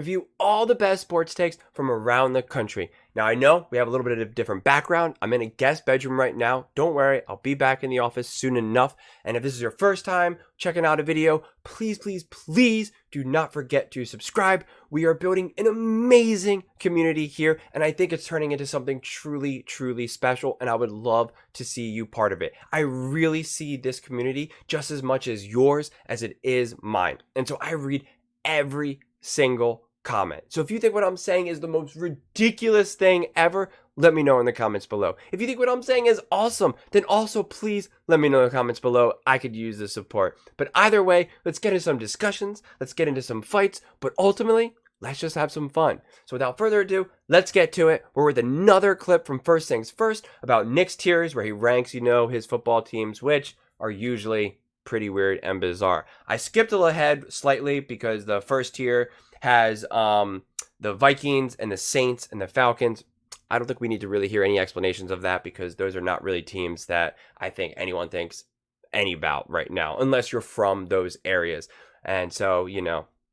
Review all the best sports takes from around the country. Now, I know we have a little bit of a different background. I'm in a guest bedroom right now. Don't worry, I'll be back in the office soon enough. And if this is your first time checking out a video, please, please, please do not forget to subscribe. We are building an amazing community here, and I think it's turning into something truly, truly special, and I would love to see you part of it. I really see this community just as much as yours as it is mine. And so I read every single comment. So if you think what I'm saying is the most ridiculous thing ever, let me know in the comments below. If you think what I'm saying is awesome, then also please let me know in the comments below. I could use the support. But either way, let's get into some discussions, let's get into some fights, but ultimately, let's just have some fun. So without further ado, let's get to it. We're with another clip from First Things First about Nick's tiers, where he ranks, his football teams, which are usually pretty weird and bizarre. I skipped ahead slightly because the first tier has the Vikings and the Saints and the Falcons. I don't think we need to really hear any explanations of that because those are not really teams that I think anyone thinks any about right now, unless you're from those areas. And so,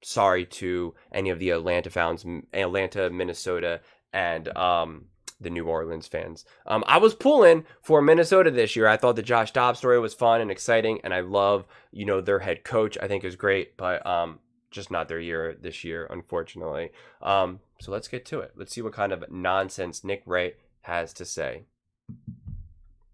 sorry to any of the Atlanta fans, Atlanta, Minnesota, and the New Orleans fans. I was pulling for Minnesota this year. I thought the Josh Dobbs story was fun and exciting, and I love, their head coach. I think is great, but just not their year this year, unfortunately. So let's get to it. Let's see what kind of nonsense Nick Wright has to say.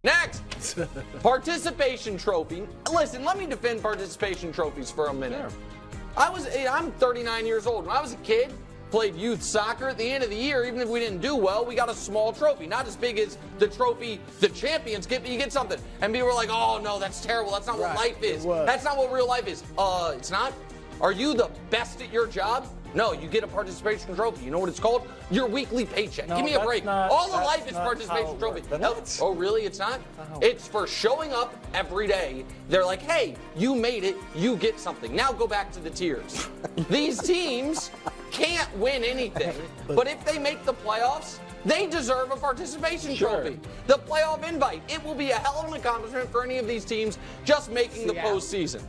Next, participation trophy. Listen, let me defend participation trophies for a minute. Sure. I'm 39 years old. When I was a kid, played youth soccer. At the end of the year, even if we didn't do well, we got a small trophy. Not as big as the trophy the champions get, but you get something. And people were like, oh, no, that's terrible. That's not what life is. That's not what real life is. It's not? Are you the best at your job? No, you get a participation trophy. You know what it's called? Your weekly paycheck. No, give me a break. All of life is participation trophy. No. Oh, really? It's not? It's for showing up every day. They're like, hey, you made it. You get something. Now go back to the tiers. These teams can't win anything, but if they make the playoffs, they deserve a participation trophy. The playoff invite. It will be a hell of an accomplishment for any of these teams just making the postseason.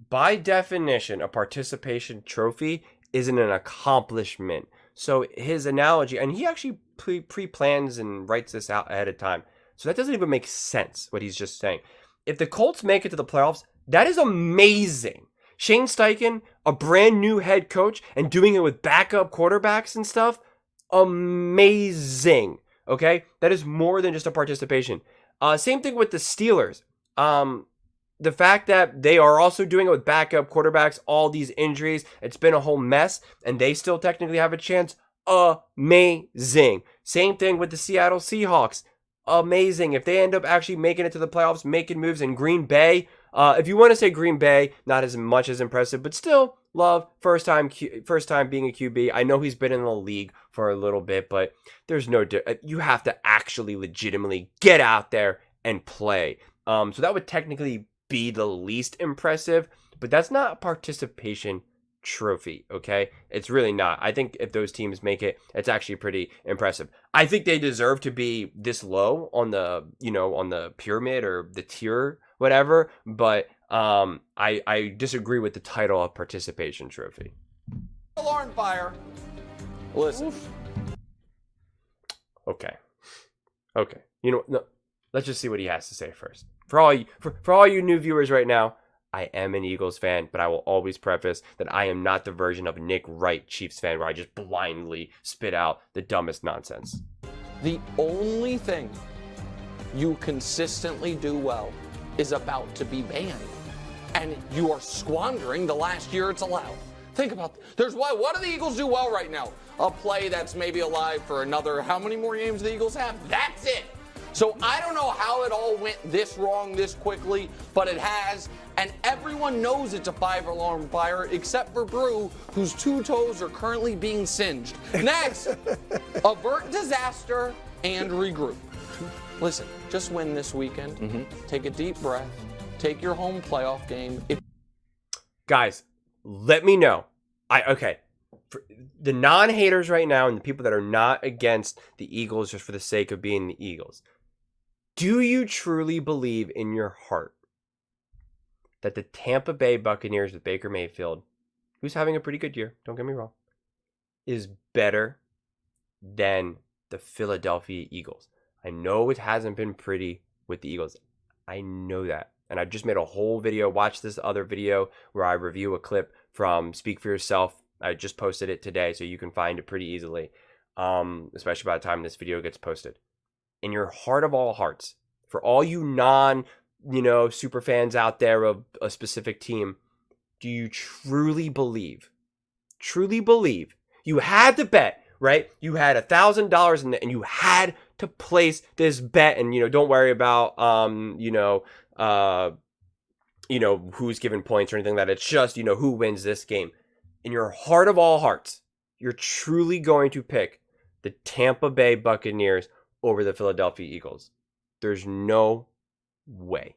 By definition, a participation trophy isn't an accomplishment. So his analogy, and he actually pre-plans and writes this out ahead of time. So that doesn't even make sense, what he's just saying. If the Colts make it to the playoffs, that is amazing. Shane Steichen, a brand new head coach, and doing it with backup quarterbacks and stuff, amazing. Okay? That is more than just a participation. Same thing with the Steelers. The fact that they are also doing it with backup quarterbacks, all these injuries, it's been a whole mess, and they still technically have a chance. Amazing. Same thing with the Seattle Seahawks. Amazing. If they end up actually making it to the playoffs, making moves in Green Bay, if you want to say Green Bay, not as much as impressive, but still love first time being a QB. I know he's been in the league for a little bit, but there's you have to actually legitimately get out there and play. So that would technically be the least impressive, but that's not a participation trophy, okay? It's really not. I think if those teams make it, it's actually pretty impressive. I think they deserve to be this low on the, on the pyramid or the tier, whatever, but I disagree with the title of participation trophy. Alarm fire. Listen. Okay. No, let's just see what he has to say first. For all you new viewers right now, I am an Eagles fan, but I will always preface that I am not the version of Nick Wright Chiefs fan where I just blindly spit out the dumbest nonsense. The only thing you consistently do well is about to be banned, and you are squandering the last year it's allowed. Think about what do the Eagles do well right now? A play that's maybe alive for another, how many more games the Eagles have? That's it. So I don't know how it all went this wrong this quickly, but it has, and everyone knows it's a 5-alarm fire except for Brew, whose 2 toes are currently being singed. Next, avert disaster and regroup. Listen, just win this weekend. Take a deep breath. Take your home playoff game. Guys, let me know. For the non-haters right now and the people that are not against the Eagles just for the sake of being the Eagles, do you truly believe in your heart that the Tampa Bay Buccaneers with Baker Mayfield who's having a pretty good year, don't get me wrong, is better than the Philadelphia Eagles. I know it hasn't been pretty with the Eagles. I know that. And I just made a whole video. Watch this other video where I review a clip from Speak For Yourself. I just posted it today, so you can find it pretty easily, especially by the time this video gets posted. In your heart of all hearts, for all you super fans out there of a specific team, do you truly believe, you had to bet, right? You had $1,000 and you had to place this bet, and don't worry about who's giving points or anything like that. It's just who wins this game. In your heart of all hearts, you're truly going to pick the Tampa Bay Buccaneers over the Philadelphia Eagles. There's no way.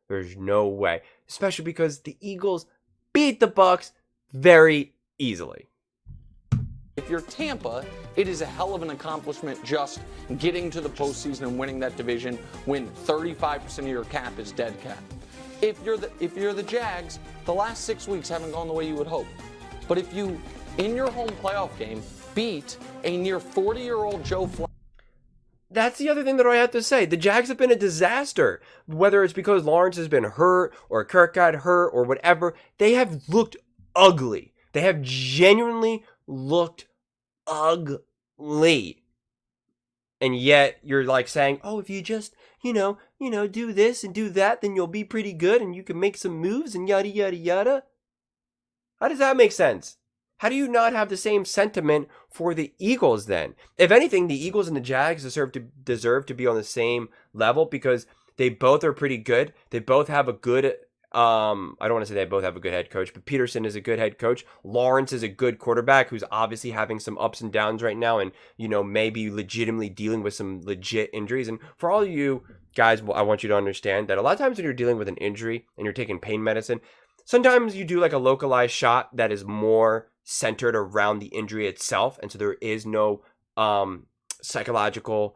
There's no way, especially because the Eagles beat the Bucs very easily. If you're Tampa, it is a hell of an accomplishment just getting to the postseason and winning that division when 35% of your cap is dead cap. If you're the Jags, the last 6 weeks haven't gone the way you would hope. But if you, in your home playoff game, beat a near 40-year-old Joe Flacco. That's the other thing that I have to say. The Jags have been a disaster. Whether it's because Lawrence has been hurt or Kirk got hurt or whatever, they have looked ugly. They have genuinely looked ugly. And yet you're like saying, oh, if you just, do this and do that, then you'll be pretty good and you can make some moves and yada, yada, yada. How does that make sense? How do you not have the same sentiment for the Eagles then? If anything, the Eagles and the Jags deserve to be on the same level because they both are pretty good. They both have a good, I don't want to say they both have a good head coach, but Peterson is a good head coach. Lawrence is a good quarterback who's obviously having some ups and downs right now and, maybe legitimately dealing with some legit injuries. And for all of you guys, I want you to understand that a lot of times when you're dealing with an injury and you're taking pain medicine, sometimes you do like a localized shot that is more centered around the injury itself, and so there is no psychological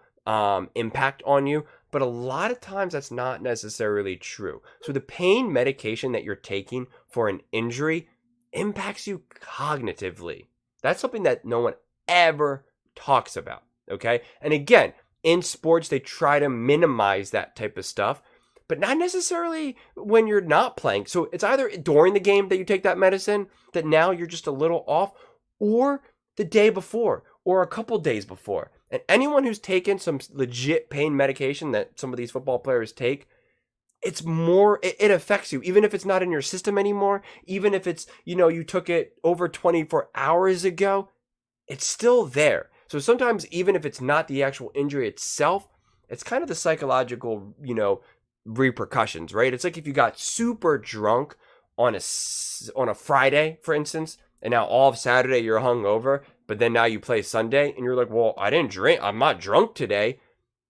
impact on you. But a lot of times that's not necessarily true. So the pain medication that you're taking for an injury impacts you cognitively. That's something that no one ever talks about, okay? And again, in sports, they try to minimize that type of stuff, but not necessarily when you're not playing. So it's either during the game that you take that medicine that now you're just a little off, or the day before, or a couple days before. And anyone who's taken some legit pain medication that some of these football players take, it affects you, even if it's not in your system anymore, even if it's, you took it over 24 hours ago, it's still there. So sometimes even if it's not the actual injury itself, it's kind of the psychological, repercussions, right? It's like if you got super drunk on a Friday, for instance, and now all of Saturday you're hungover, but then now you play Sunday and you're like, well, I didn't drink, I'm not drunk today,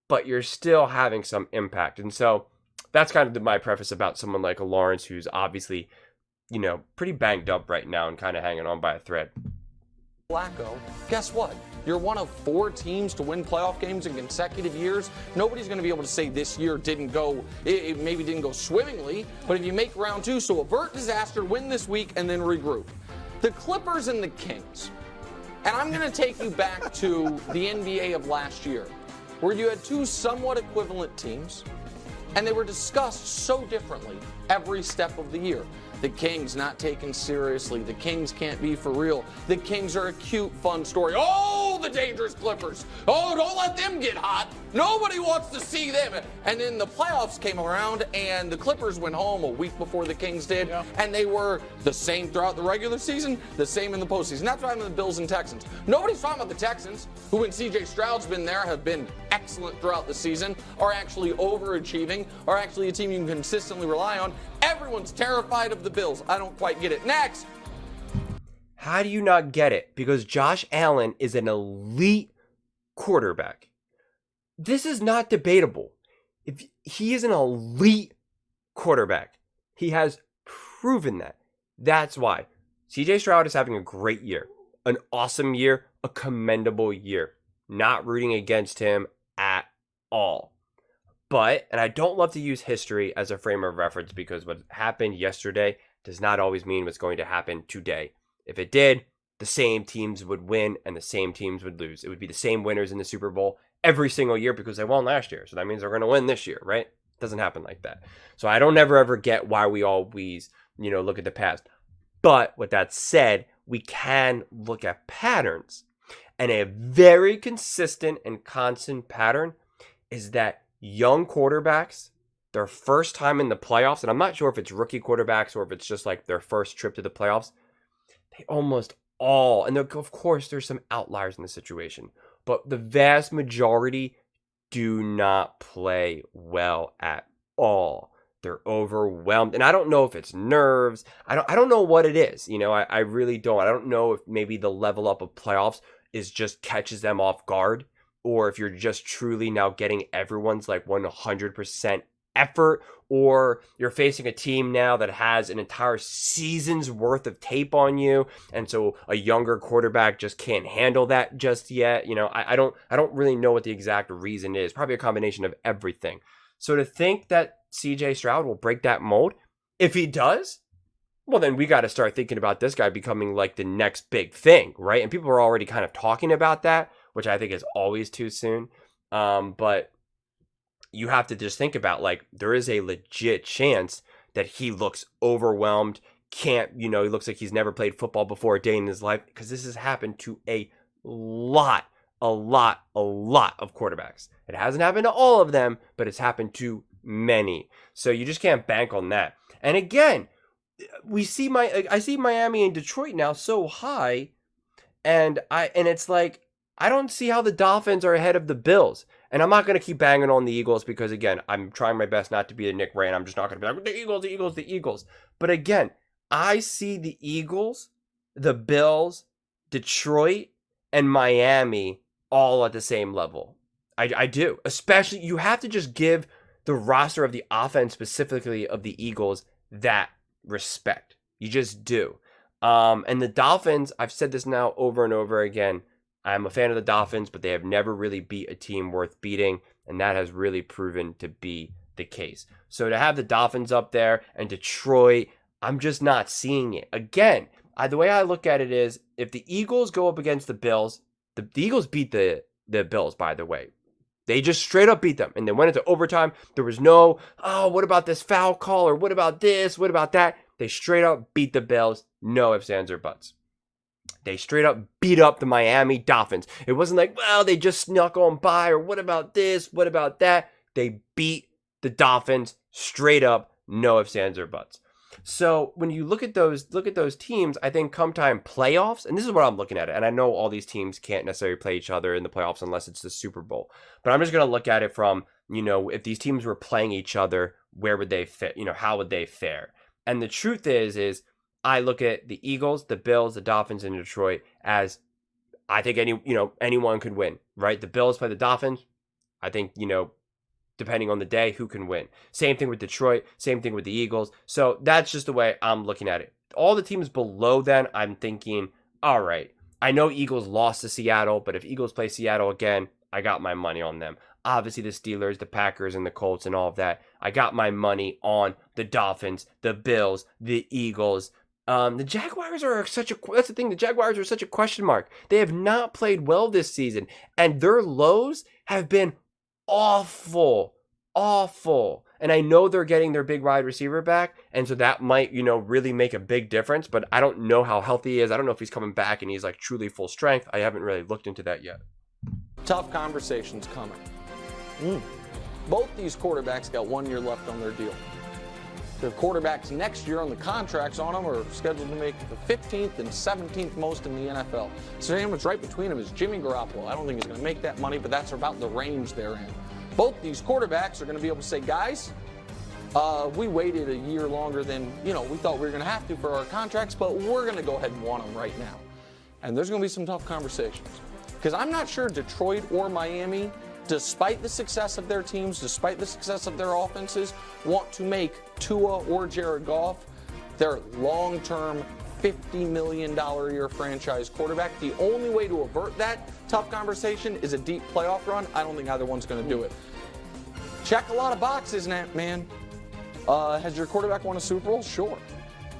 but you're still having some impact. And so that's kind of my preface about someone like a Lawrence who's obviously, pretty banged up right now and kind of hanging on by a thread. Flacco, guess what? You're one of 4 teams to win playoff games in consecutive years. Nobody's going to be able to say this year it maybe didn't go swimmingly, but if you make round 2, so avert disaster, win this week, and then regroup. The Clippers and the Kings. And I'm going to take you back to the NBA of last year, where you had 2 somewhat equivalent teams, and they were discussed so differently every step of the year. The Kings not taken seriously. The Kings can't be for real. The Kings are a cute, fun story. Oh, the dangerous Clippers. Oh, don't let them get hot. Nobody wants to see them. And then the playoffs came around, and the Clippers went home a week before the Kings did, and they were the same throughout the regular season, the same in the postseason. That's what happened to the Bills and Texans. Nobody's talking about the Texans, who when C.J. Stroud's been there have been excellent throughout the season, are actually overachieving, are actually a team you can consistently rely on. Everyone's terrified of the Bills. I don't quite get it. Next. How do you not get it? Because Josh Allen is an elite quarterback. This is not debatable. If he is an elite quarterback, he has proven that. That's why CJ Stroud is having a great year, an awesome year, a commendable year. Not rooting against him at all. But, and I don't love to use history as a frame of reference because what happened yesterday does not always mean what's going to happen today. If it did, the same teams would win and the same teams would lose. It would be the same winners in the Super Bowl every single year because they won last year. So that means they're going to win this year, right? It doesn't happen like that. So I don't ever get why we always, look at the past. But with that said, we can look at patterns. And a very consistent and constant pattern is that young quarterbacks, their first time in the playoffs, and I'm not sure if it's rookie quarterbacks or if it's just like their first trip to the playoffs, they almost all, and of course there's some outliers in the situation, but the vast majority do not play well at all. They're overwhelmed. And I don't know if it's nerves. I don't know what it is. I really don't. I don't know if maybe the level up of playoffs is just catches them off guard, or if you're just truly now getting everyone's like 100% effort, or you're facing a team now that has an entire season's worth of tape on you, and so a younger quarterback just can't handle that just yet. I don't really know what the exact reason is. Probably a combination of everything. So to think that CJ Stroud will break that mold, if he does, well, then we got to start thinking about this guy becoming like the next big thing, right? And people are already kind of talking about that, which I think is always too soon. But you have to just think about, like, there is a legit chance that he looks overwhelmed, he looks like he's never played football before a day in his life, because this has happened to a lot of quarterbacks. It hasn't happened to all of them, but it's happened to many. So you just can't bank on that. And again, I see Miami and Detroit now so high, and it's like, I don't see how the Dolphins are ahead of the Bills. And I'm not going to keep banging on the Eagles because, again, I'm trying my best not to be a Nick Ray. I'm just not going to be like, the Eagles. But again, I see the Eagles, the Bills, Detroit, and Miami all at the same level. I do. Especially, you have to just give the roster of the offense, specifically of the Eagles, that respect. You just do. And the Dolphins, I've said this now over and over again, I'm a fan of the Dolphins, but they have never really beat a team worth beating, and that has really proven to be the case. So to have the Dolphins up there and Detroit, I'm just not seeing it. Again, the way I look at it is, if the Eagles go up against the Bills, the Eagles beat the Bills, by the way. They just straight up beat them, and they went into overtime. There was no, what about this foul call, or what about this, what about that? They straight up beat the Bills, no ifs, ands, or buts. They straight up beat up the Miami Dolphins. It wasn't like, well, they just snuck on by, or what about this, what about that? They beat the Dolphins straight up, no ifs, ands, or buts. So when you look at those teams, I think come time playoffs, and this is what I'm looking at it, and I know all these teams can't necessarily play each other in the playoffs unless it's the Super Bowl, but I'm just going to look at it from, if these teams were playing each other, where would they fit? How would they fare? And the truth is I look at the Eagles, the Bills, the Dolphins, and Detroit as, I think anyone could win, right? The Bills play the Dolphins. I think, depending on the day, who can win. Same thing with Detroit. Same thing with the Eagles. So that's just the way I'm looking at it. All the teams below then, I'm thinking, all right, I know Eagles lost to Seattle, but if Eagles play Seattle again, I got my money on them. Obviously, the Steelers, the Packers, and the Colts and all of that, I got my money on the Dolphins, the Bills, the Eagles. The Jaguars are that's the thing. The Jaguars are such a question mark. They have not played well this season, and their lows have been awful. And I know they're getting their big wide receiver back, and so that might, really make a big difference, but I don't know how healthy he is. I don't know if he's coming back and he's like truly full strength. I haven't really looked into that yet. Tough conversations coming. Both these quarterbacks got 1 year left on their deal. The quarterbacks next year on the contracts on them are scheduled to make the 15th and 17th most in the NFL. Sandwich right between them is Jimmy Garoppolo. I don't think he's going to make that money, but that's about the range they're in. Both these quarterbacks are going to be able to say, guys, we waited a year longer than, we thought we were going to have to for our contracts, but we're going to go ahead and want them right now. And there's going to be some tough conversations. Because I'm not sure Detroit or Miami, despite the success of their teams, despite the success of their offenses, want to make Tua or Jared Goff their long-term $50 million a year franchise quarterback. The only way to avert that tough conversation is a deep playoff run. I don't think either one's going to do it. Check a lot of boxes, man. Has your quarterback won a Super Bowl? Sure.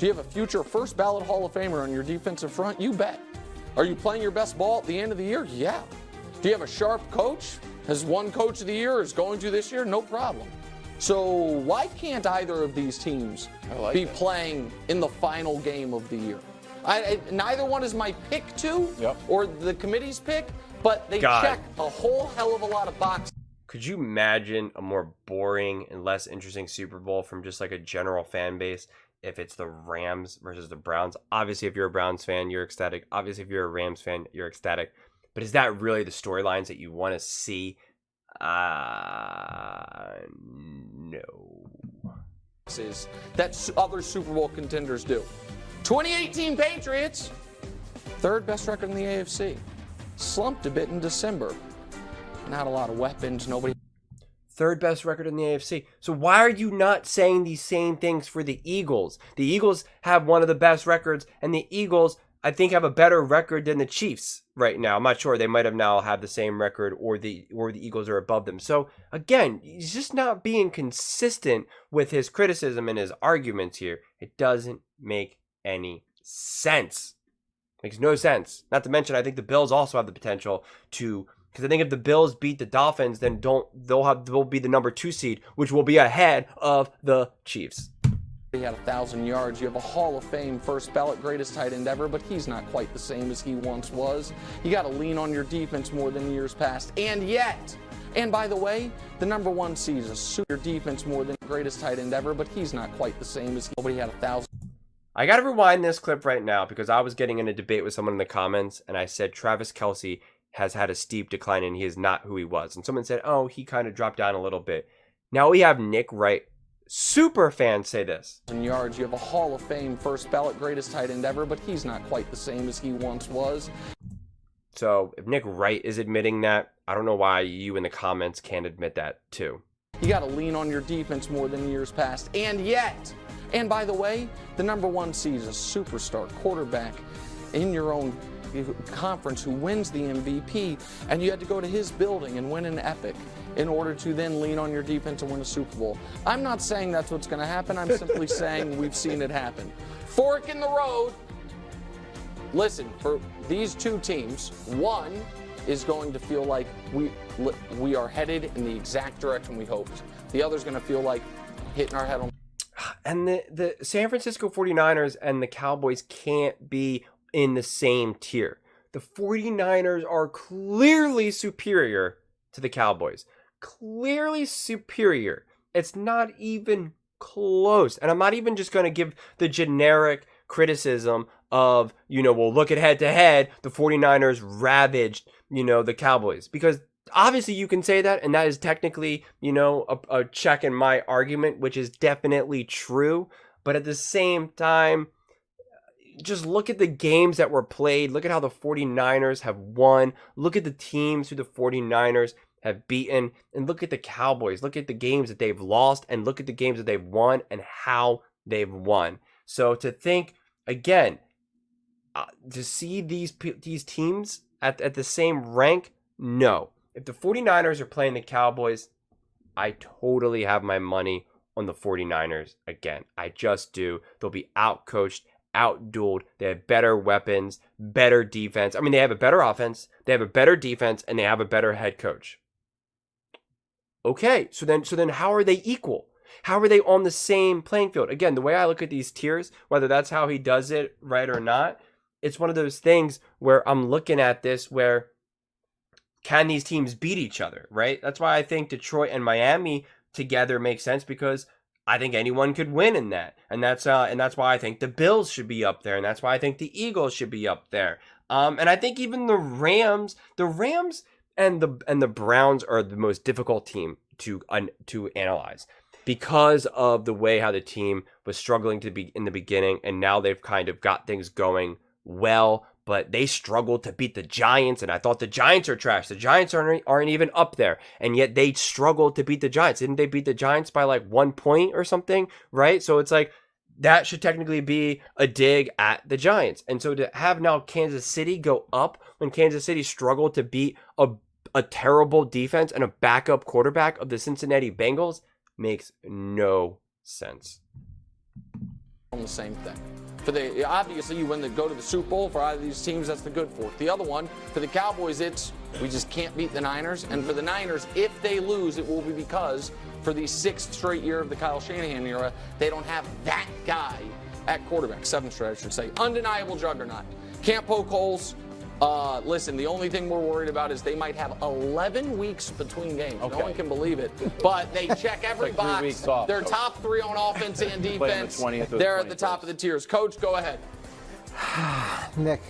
Do you have a future first ballot Hall of Famer on your defensive front? You bet. Are you playing your best ball at the end of the year? Yeah. Do you have a sharp coach? Has won Coach of the Year, is going to this year? No problem. So why can't either of these teams be playing in the final game of the year? Neither one is my pick or the committee's pick, but they check a whole hell of a lot of boxes. Could you imagine a more boring and less interesting Super Bowl from just like a general fan base if it's the Rams versus the Browns? Obviously, if you're a Browns fan, you're ecstatic. Obviously, if you're a Rams fan, you're ecstatic. But is that really the storylines that you want to see? No. That other Super Bowl contenders do. 2018 Patriots, third best record in the AFC. Slumped a bit in December. Not a lot of weapons, nobody. Third best record in the AFC. So why are you not saying these same things for the Eagles? The Eagles have one of the best records, and the Eagles, I think, have a better record than the Chiefs right now. I'm not sure. They might have now have the same record, or the Eagles are above them. So again, he's just not being consistent with his criticism and his arguments here. It doesn't make any sense. Makes no sense. Not to mention, I think the Bills also have the potential to, because I think if the Bills beat the Dolphins, then they'll be the number 2 seed, which will be ahead of the Chiefs. He had 1,000 yards. You have a Hall of Fame first ballot greatest tight end ever, but he's not quite the same as he once was. You got to lean on your defense more than years past. And yet, and by the way, the number 1 seed is a super defense more than greatest tight end ever, but he's not quite the same as nobody had 1,000. I got to rewind this clip right now because I was getting in a debate with someone in the comments, and I said Travis Kelce has had a steep decline and he is not who he was. And someone said, oh, he kind of dropped down a little bit. Now we have Nick Wright, super fans, say this. Yards. You have a Hall of Fame first ballot greatest tight end ever, but he's not quite the same as he once was. So if Nick Wright is admitting that, I don't know why you in the comments can't admit that too. You got to lean on your defense more than years past. And yet, and by the way, the number 1 seed is a superstar quarterback in your own conference who wins the MVP, and you had to go to his building and win an epic in order to then lean on your defense and win a Super Bowl. I'm not saying that's what's going to happen. I'm simply saying we've seen it happen. Fork in the road. Listen, for these two teams, one is going to feel like we are headed in the exact direction we hoped. The other's going to feel like hitting our head on. And the San Francisco 49ers and the Cowboys can't be in the same tier. The 49ers are clearly superior to the Cowboys. Clearly superior. It's not even close. And I'm not even just going to give the generic criticism of, well, look at head to head, the 49ers ravaged, the Cowboys. Because obviously you can say that, and that is technically, a check in my argument, which is definitely true. But at the same time, just look at the games that were played. Look at how the 49ers have won. Look at the teams who the 49ers have beaten. And look at the Cowboys. Look at the games that they've lost, and look at the games that they've won and how they've won. So to think, again, to see these teams at the same rank, no. If the 49ers are playing the Cowboys, I totally have my money on the 49ers again. I just do. They'll be outcoached, outdueled. They have better weapons, better defense. I mean, they have a better offense, they have a better defense, and they have a better head coach. Okay, so then how are they equal? How are they on the same playing field? Again, the way I look at these tiers, whether that's how he does it right or not, it's one of those things where I'm looking at this where can these teams beat each other, right? That's why I think Detroit and Miami together makes sense, because I think anyone could win in that. And that's why I think the Bills should be up there, and that's why I think the Eagles should be up there. And I think even the Rams and the Browns are the most difficult team to analyze, because of the way how the team was struggling to be in the beginning, and now they've kind of got things going well, but they struggled to beat the Giants, and I thought the Giants are trash. The Giants aren't even up there, and yet they struggled to beat the Giants. Didn't they beat the Giants by like 1 point or something, right? So it's like, that should technically be a dig at the Giants. And so to have now Kansas City go up when Kansas City struggled to beat a terrible defense and a backup quarterback of the Cincinnati Bengals makes no sense. on the same thing. Obviously, you go to the Super Bowl. For either of these teams, that's the good fork. The other one, for the Cowboys, it's we just can't beat the Niners. And for the Niners, if they lose, it will be because for the 6th straight year of the Kyle Shanahan era, they don't have that guy at quarterback. 7th straight, I should say. Undeniable juggernaut. Can't poke holes. Listen, the only thing we're worried about is they might have 11 weeks between games. Okay. No one can believe it. But they check every box. Off, they're top 3 on offense and defense. They're at the top of the tiers. Coach, go ahead. Nick,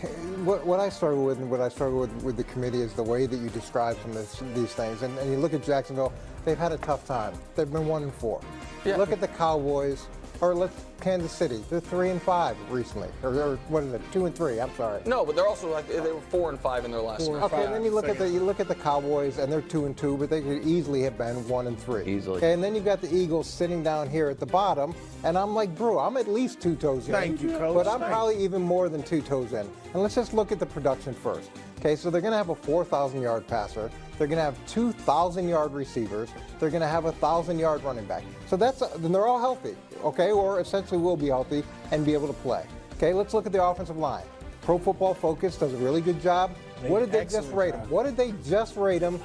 what I struggle with and what I struggle with the committee is the way that you describe some of these things. And you look at Jacksonville, they've had a tough time. They've been 1-4. Yeah. Look at the Cowboys. Or Kansas City. They're 3-5 recently, or what is it? 2-3. I'm sorry. No, but they're also they were 4-5 in their last match. Okay, and then you look at the Cowboys, and they're 2-2, but they could easily have been 1-3. Easily. Okay, and then you've got the Eagles sitting down here at the bottom, and I'm like, bro, I'm at least 2 toes in. Thank you, Coach. But I'm probably even more than 2 toes in. And let's just look at the production first. Okay, so they're going to have a 4,000-yard passer. They're going to have 2,000-yard receivers. They're going to have a 1,000-yard running back. So then they're all healthy, okay, or essentially will be healthy and be able to play. Okay, let's look at the offensive line. Pro Football Focus does a really good job. What did they just rate them? What did they just rate them?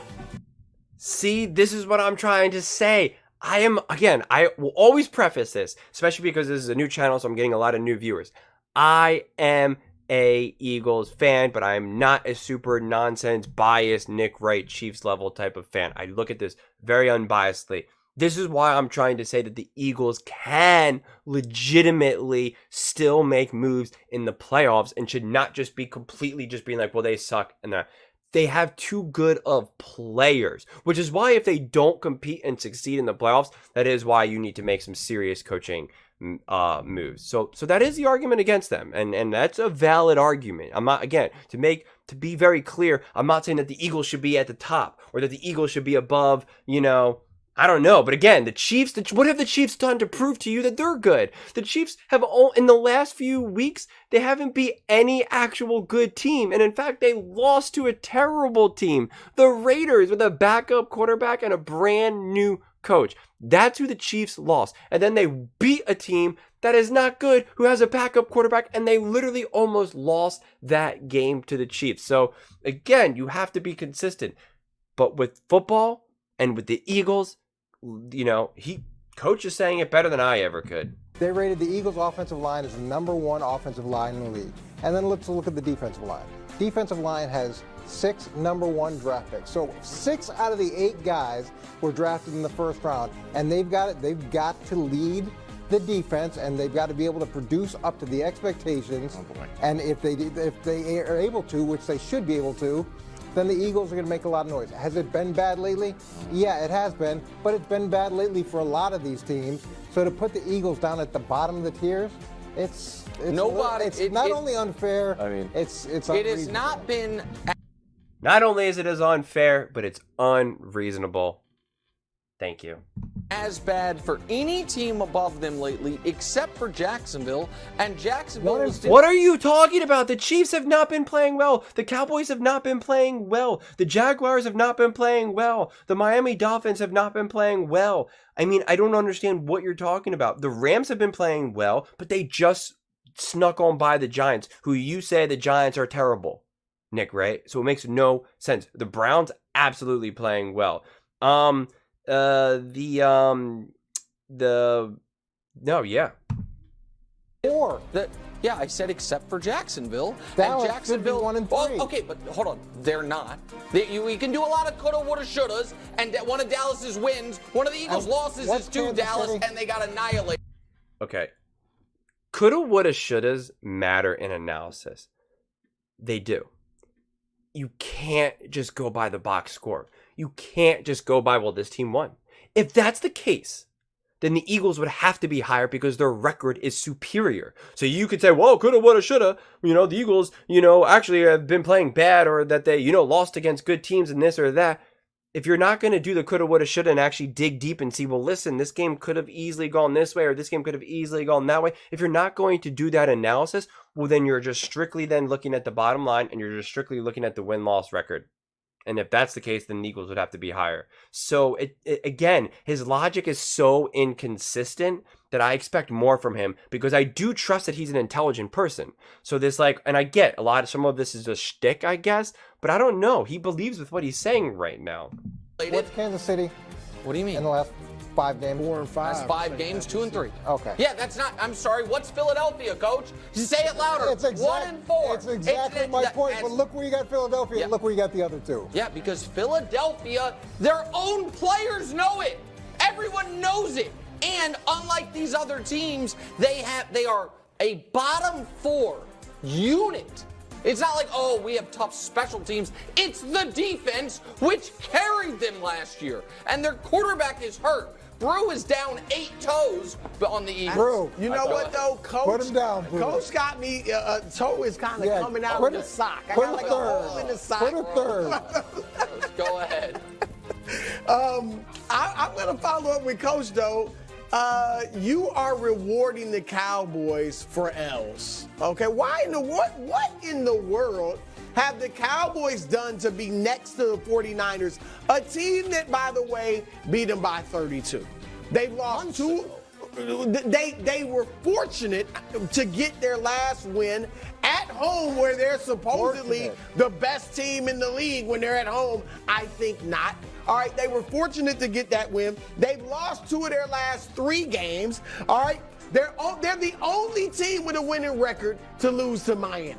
See, this is what I'm trying to say. I will always preface this, especially because this is a new channel, so I'm getting a lot of new viewers. I am a Eagles fan, but I'm not a super nonsense, biased, Nick Wright, Chiefs level type of fan. I look at this very unbiasedly. This is why I'm trying to say that the Eagles can legitimately still make moves in the playoffs and should not just be completely just being like, well, they suck. And they have too good of players, which is why if they don't compete and succeed in the playoffs, that is why you need to make some serious coaching moves. So that is the argument against them, and that's a valid argument. I'm not, again, to be very clear, I'm not saying that the Eagles should be at the top or that the Eagles should be above, I don't know. But again, the Chiefs, what have the Chiefs done to prove to you that they're good? The Chiefs have, in the last few weeks, they haven't beat any actual good team. And in fact, they lost to a terrible team. The Raiders with a backup quarterback and a brand new coach. That's who the Chiefs lost. And then they beat a team that is not good, who has a backup quarterback, and they literally almost lost that game to the Chiefs. So again, you have to be consistent. But with football and with the Eagles, coach is saying it better than I ever could. They rated the Eagles' offensive line as the #1 offensive line in the league. And then let's look at the defensive line. Defensive line has 6 #1 draft picks. So 6 out of the 8 guys were drafted in the first round, and they've got to lead the defense, and they've got to be able to produce up to the expectations. And if they are able to, which they should be able to, then the Eagles are going to make a lot of noise. Has it been bad lately? Yeah, it has been, but it's been bad lately for a lot of these teams. So to put the Eagles down at the bottom of the tiers, it's not only unfair. I mean, it's it has not been. Not only is it as unfair, but it's unreasonable. Thank you. As bad for any team above them lately, except for Jacksonville. And Jacksonville was. What are you talking about? The Chiefs have not been playing well. The Cowboys have not been playing well. The Jaguars have not been playing well. The Miami Dolphins have not been playing well. I mean, I don't understand what you're talking about. The Rams have been playing well, but they just snuck on by the Giants, who you say the Giants are terrible, Nick, right? So it makes no sense. The Browns absolutely playing well. I said except for Jacksonville. Dallas and Jacksonville 1-3. Oh, okay, but hold on, they're not. We can do a lot of coulda, woulda, shouldas, and one of Dallas's wins, one of the Eagles' losses is to Dallas, and they got annihilated. Okay, coulda, woulda, shouldas matter in analysis. They do. You can't just go by the box score. You can't just go by, well, this team won. If that's the case, then the Eagles would have to be higher because their record is superior. So you could say, well, coulda, woulda, shoulda. The Eagles, actually have been playing bad, or that they, lost against good teams and this or that. If you're not going to do the coulda, woulda, shoulda and actually dig deep and see, well, listen, this game could have easily gone this way, or this game could have easily gone that way. If you're not going to do that analysis, well, then you're just strictly then looking at the bottom line, and you're just strictly looking at the win-loss record. And if that's the case, then the Eagles would have to be higher. So again, his logic is so inconsistent that I expect more from him, because I do trust that he's an intelligent person. So this, like, and I get some of this is a shtick, I guess, but I don't know. He believes with what he's saying right now. What's Kansas City What do you mean? in the last 5 games? 4 and 5. That's 5 games, 2 and 3. Okay. Yeah, that's not. I'm sorry. What's Philadelphia, Coach? Say it louder. It's 1 and 4. It's exactly my point. But look where you got Philadelphia, and look where you got the other two. Yeah, because Philadelphia, their own players know it. Everyone knows it. And unlike these other teams, they are a bottom 4 unit. It's not like, oh, we have tough special teams. It's the defense which carried them last year. And their quarterback is hurt. Brew is down 8 toes on the Eagles. Brew. You know what, though, Coach? Put him down, Brew. Coach got me, toe is kind of coming out of the sock. I Put got a like a third. hole in the sock. Put a third. Go ahead. I'm going to follow up with Coach, though. You are rewarding the Cowboys for L's. Okay, why in the what in the world have the Cowboys done to be next to the 49ers, a team that, by the way, beat them by 32? They've lost 2. They were fortunate to get their last win at home, where they're supposedly the best team in the league when they're at home. I think not. All right, they were fortunate to get that win. They've lost 2 of their last 3 games. All right, they're the only team with a winning record to lose to Miami.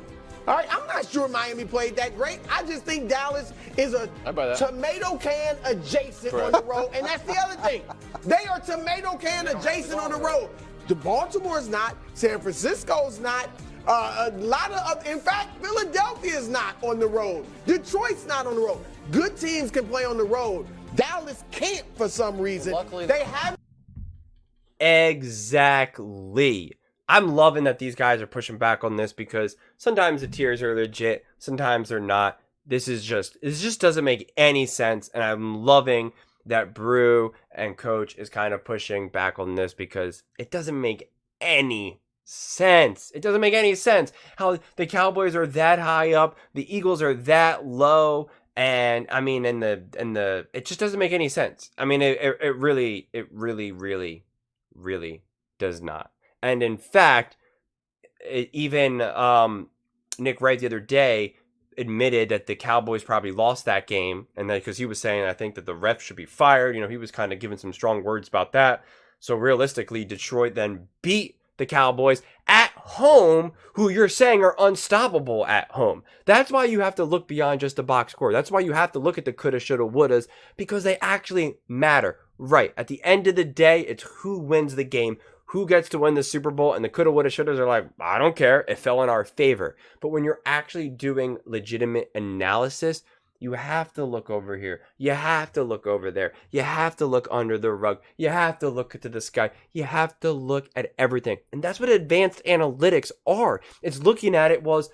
All right, I'm not sure Miami played that great. I just think Dallas is a tomato can adjacent on the road, and that's the other thing. They are tomato can adjacent on the road. The Baltimore's not. San Francisco's not. A lot of, in fact, Philadelphia is not on the road. Detroit's not on the road. Good teams can play on the road. Dallas can't for some reason. Luckily, they have. Exactly. I'm loving that these guys are pushing back on this, because sometimes the tiers are legit, sometimes they're not. This just doesn't make any sense, and I'm loving that Brew and Coach is kind of pushing back on this, because it doesn't make any sense. It doesn't make any sense how the Cowboys are that high up, the Eagles are that low, and I mean, it just doesn't make any sense. I mean, it really does not. And in fact, even Nick Wright the other day admitted that the Cowboys probably lost that game, and that because he was saying, I think, that the ref should be fired. You know, he was kind of giving some strong words about that. So realistically, Detroit then beat the Cowboys at home, who you're saying are unstoppable at home. That's why you have to look beyond just the box score. That's why you have to look at the coulda, shoulda, wouldas, because they actually matter. Right. At the end of the day, it's who wins the game, who gets to win the Super Bowl, and the coulda, woulda, shouldas are like, I don't care. It fell in our favor. But when you're actually doing legitimate analysis, you have to look over here. You have to look over there. You have to look under the rug. You have to look into the sky. You have to look at everything. And that's what advanced analytics are. It's looking at it was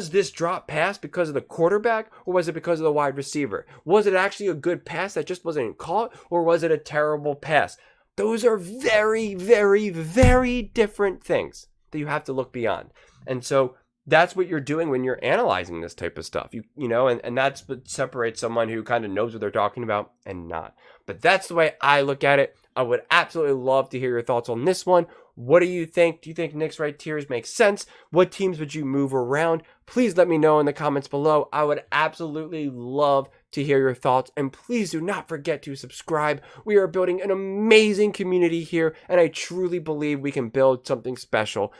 this drop pass because of the quarterback, or was it because of the wide receiver? Was it actually a good pass that just wasn't caught, or was it a terrible pass? Those are very, very, very different things that you have to look beyond. And so that's what you're doing when you're analyzing this type of stuff. You know, and that's what separates someone who kind of knows what they're talking about and not. But that's the way I look at it. I would absolutely love to hear your thoughts on this one. What do you think? Do you think Nick's right tiers make sense? What teams would you move around? Please let me know in the comments below. I would absolutely love to hear your thoughts. And please do not forget to subscribe. We are building an amazing community here, and I truly believe we can build something special